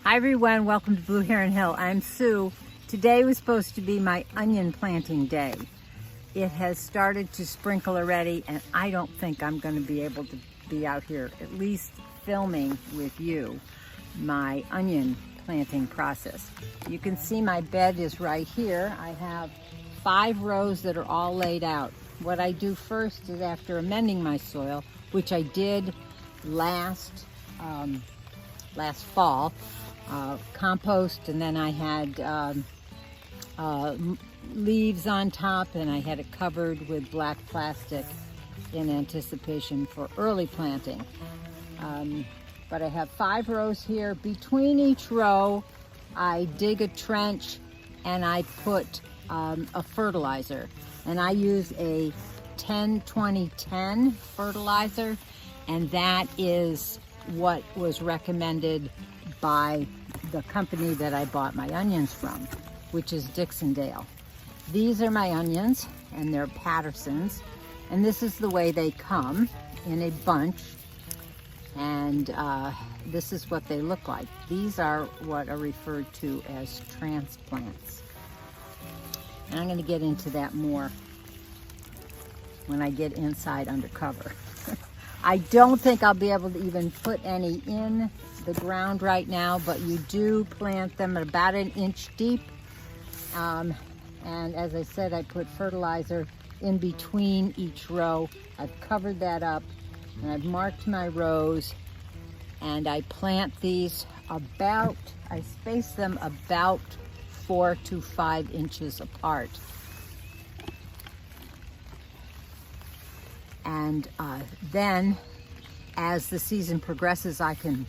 Hi everyone, welcome to Blue Heron Hill. I'm Sue. Today was supposed to be my onion planting day. It has started to sprinkle already and I don't think I'm going to be able to be out here at least filming with you my onion planting process. You can see my bed is right here. I have 5 rows that are all laid out. What I do first is, after amending my soil, which I did last fall, compost, and then I had leaves on top, and I had it covered with black plastic in anticipation for early planting. But I have 5 rows here. Between each row, I dig a trench and I put a fertilizer. And I use a 10-20-10 fertilizer, and that is what was recommended by the company that I bought my onions from, which is Dixondale. These are my onions, and they're Pattersons, and this is the way they come in a bunch, and this is what they look like. These are what are referred to as transplants. And I'm going to get into that more when I get inside undercover. I don't think I'll be able to even put any in the ground right now, but you do plant them at about 1 inch deep. And as I said, I put fertilizer in between each row. I've covered that up and I've marked my rows, and I plant these I space them about 4 to 5 inches apart. And then as the season progresses, I can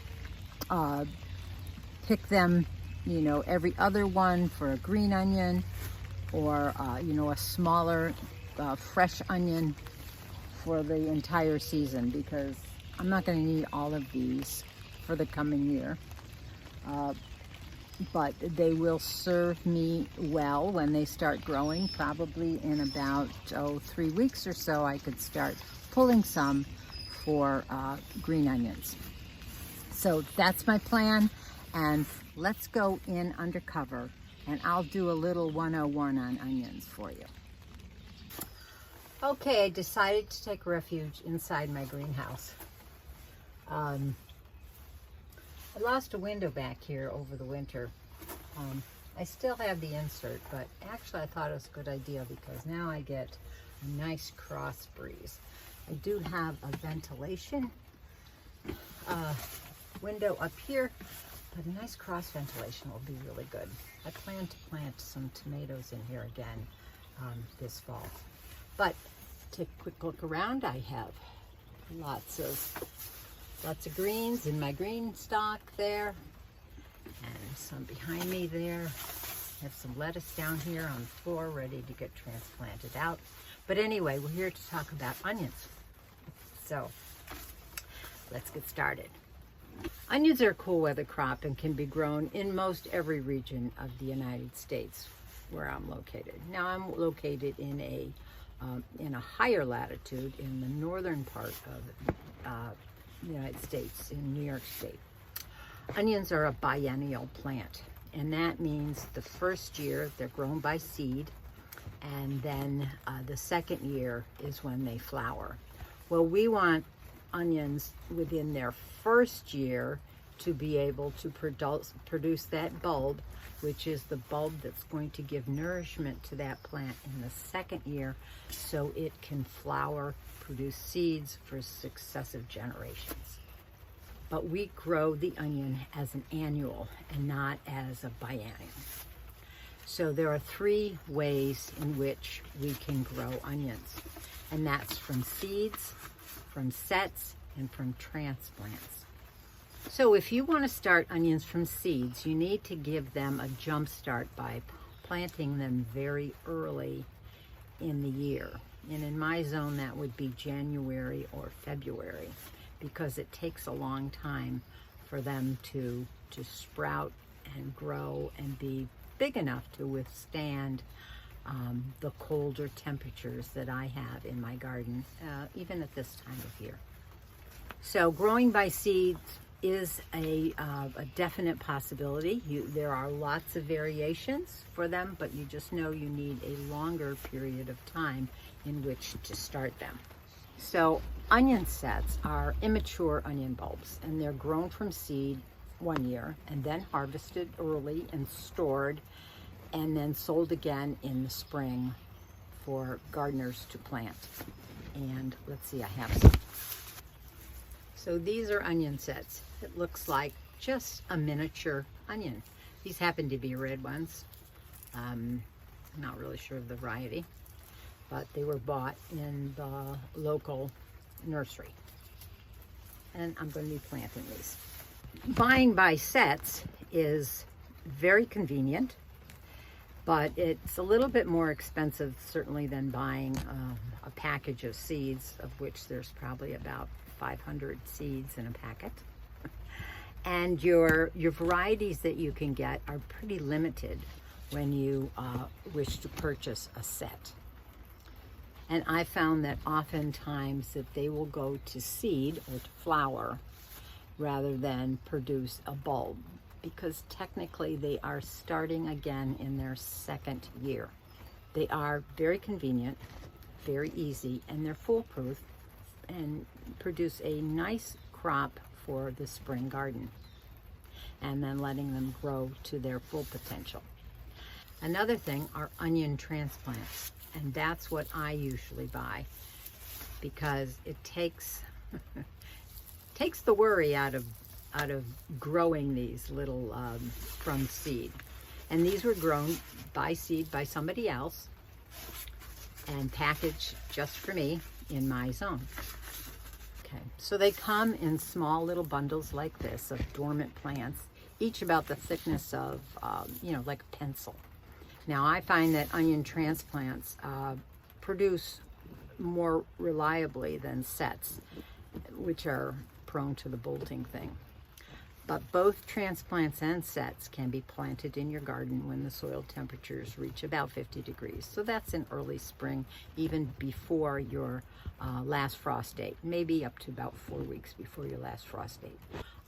pick them, every other one for a green onion, or a smaller fresh onion for the entire season, because I'm not going to need all of these for the coming year. But they will serve me well when they start growing. Probably in about 3 weeks or so, I could start pulling some for green onions. So that's my plan, and let's go in undercover and I'll do a little 101 on onions for you. Okay, I decided to take refuge inside my greenhouse. I lost a window back here over the winter. I still have the insert, but actually I thought it was a good idea because now I get a nice cross breeze. I do have a ventilation window up here, but a nice cross ventilation will be really good. I plan to plant some tomatoes in here again this fall. But take a quick look around. I have lots of greens in my green stock there, and some behind me there. I have some lettuce down here on the floor ready to get transplanted out. But anyway, we're here to talk about onions. So let's get started. Onions are a cool weather crop and can be grown in most every region of the United States where I'm located. Now I'm located in a higher latitude in the northern part of the United States, in New York State. Onions are a biennial plant, and that means the first year they're grown by seed, and then the second year is when they flower. Well, we want onions within their first year to be able to produce that bulb, which is the bulb that's going to give nourishment to that plant in the second year, so it can flower, produce seeds for successive generations. But we grow the onion as an annual and not as a biennial. So there are 3 ways in which we can grow onions, and that's from seeds, from sets, and from transplants. So if you want to start onions from seeds, you need to give them a jump start by planting them very early in the year. And in my zone, that would be January or February, because it takes a long time for them to sprout and grow and be big enough to withstand the colder temperatures that I have in my garden, even at this time of year. So growing by seeds is a definite possibility. There are lots of variations for them, but you just know you need a longer period of time in which to start them. So onion sets are immature onion bulbs, and they're grown from seed 1 year and then harvested early and stored and then sold again in the spring for gardeners to plant. And let's see, I have some. So these are onion sets. It looks like just a miniature onion. These happen to be red ones. I'm not really sure of the variety, but they were bought in the local nursery. And I'm going to be planting these. Buying by sets is very convenient, but it's a little bit more expensive certainly than buying a package of seeds, of which there's probably about 500 seeds in a packet. And your varieties that you can get are pretty limited when you wish to purchase a set. And I found that oftentimes that they will go to seed or to flower rather than produce a bulb, because technically they are starting again in their second year. They are very convenient, very easy, and they're foolproof and produce a nice crop for the spring garden, and then letting them grow to their full potential. Another thing are onion transplants, and that's what I usually buy, because it takes takes the worry out of growing these little from seed. And these were grown by seed by somebody else and packaged just for me in my zone. Okay, so they come in small little bundles like this of dormant plants, each about the thickness of, like a pencil. Now I find that onion transplants produce more reliably than sets, which are prone to the bolting thing. But both transplants and sets can be planted in your garden when the soil temperatures reach about 50 degrees. So that's in early spring, even before your last frost date, maybe up to about 4 weeks before your last frost date.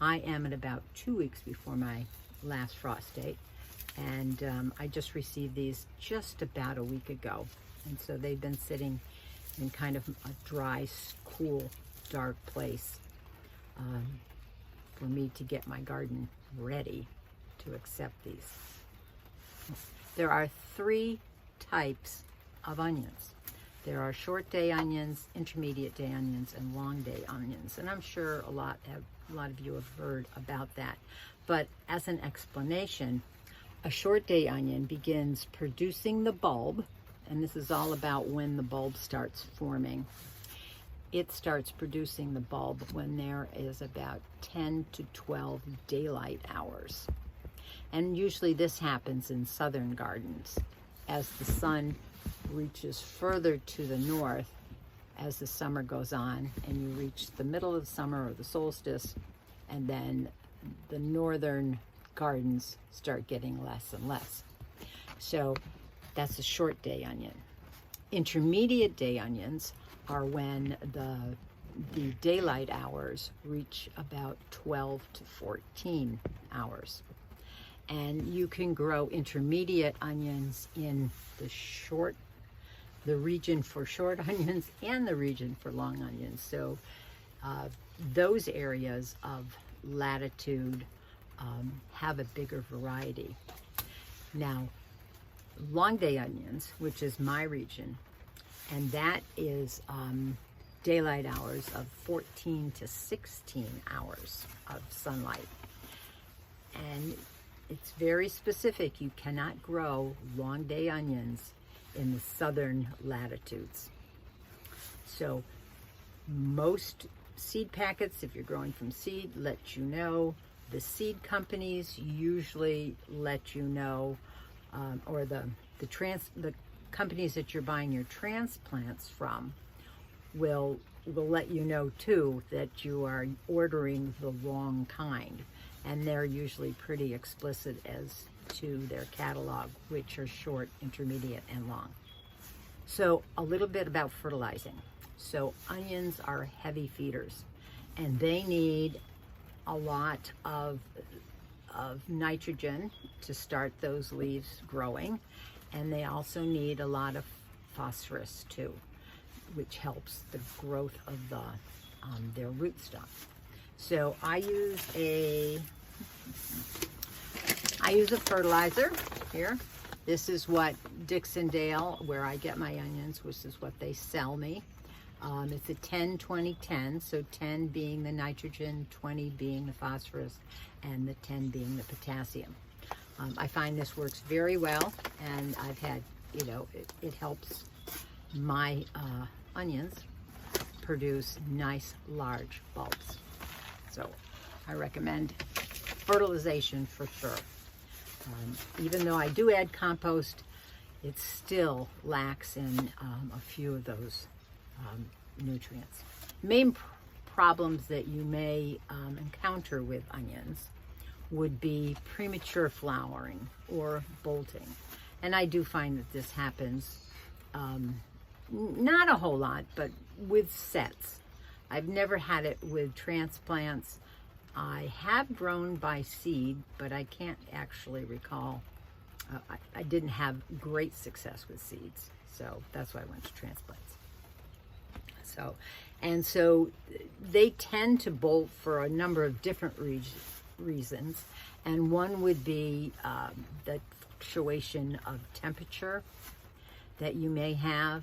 I am at about 2 weeks before my last frost date, and I just received these just about a week ago. And so they've been sitting in kind of a dry, cool, dark place for me to get my garden ready to accept these. There are 3 types of onions. There are short day onions, intermediate day onions, and long day onions. And I'm sure a lot of you have heard about that. But as an explanation, a short day onion begins producing the bulb, and this is all about when the bulb starts forming. It starts producing the bulb when there is about 10 to 12 daylight hours. And usually this happens in southern gardens. As the sun reaches further to the north, as the summer goes on, and you reach the middle of summer or the solstice, and then the northern gardens start getting less and less. So that's a short day onion. Intermediate day onions are when the daylight hours reach about 12 to 14 hours. And you can grow intermediate onions in the region for short onions and the region for long onions. So those areas of latitude have a bigger variety. Now, long day onions, which is my region, and that is daylight hours of 14 to 16 hours of sunlight. And it's very specific. You cannot grow long day onions in the southern latitudes. So most seed packets, if you're growing from seed, let you know. The seed companies usually let you know, or the companies that you're buying your transplants from will let you know too that you are ordering the wrong kind, and they're usually pretty explicit as to their catalog, which are short, intermediate, and long. So a little bit about fertilizing. So onions are heavy feeders, and they need a lot of nitrogen to start those leaves growing, and they also need a lot of phosphorus too, which helps the growth of their rootstock. So I use a fertilizer here. This is what Dixondale, where I get my onions, which is what they sell me. It's a 10-20-10, so 10 being the nitrogen, 20 being the phosphorus, and the 10 being the potassium. I find this works very well, and I've had, it helps my onions produce nice large bulbs. So I recommend fertilization for sure. Even though I do add compost, it still lacks in a few of those nutrients. Main problems that you may encounter with onions would be premature flowering or bolting. And I do find that this happens not a whole lot, but with sets. I've never had it with transplants. I have grown by seed, but I can't actually recall. I didn't have great success with seeds, so that's why I went to transplants. So they tend to bolt for a number of different reasons, and one would be the fluctuation of temperature that you may have,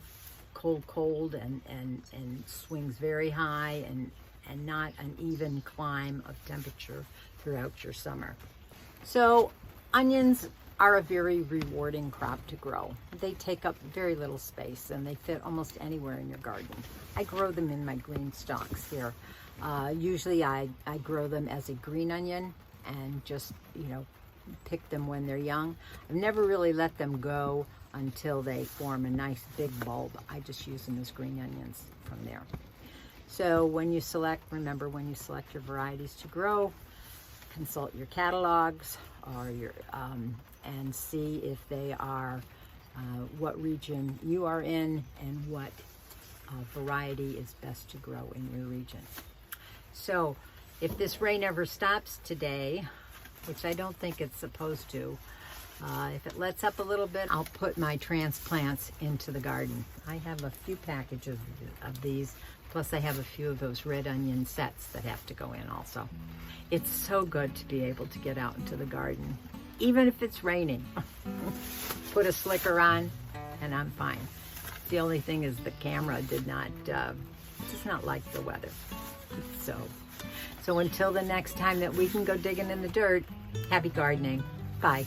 cold, and swings very high, and not an even climb of temperature throughout your summer. So onions are a very rewarding crop to grow. They take up very little space, and they fit almost anywhere in your garden. I grow them in my green stalks here. Usually I grow them as a green onion and just, pick them when they're young. I've never really let them go until they form a nice big bulb. I just use them as green onions from there. So remember when you select your varieties to grow, consult your catalogs or and see if they are what region you are in and what variety is best to grow in your region. So if this rain ever stops today, which I don't think it's supposed to, if it lets up a little bit, I'll put my transplants into the garden. I have a few packages of these, plus I have a few of those red onion sets that have to go in also. It's so good to be able to get out into the garden, even if it's raining. Put a slicker on and I'm fine. The only thing is the camera does not like the weather. So until the next time that we can go digging in the dirt, happy gardening. Bye.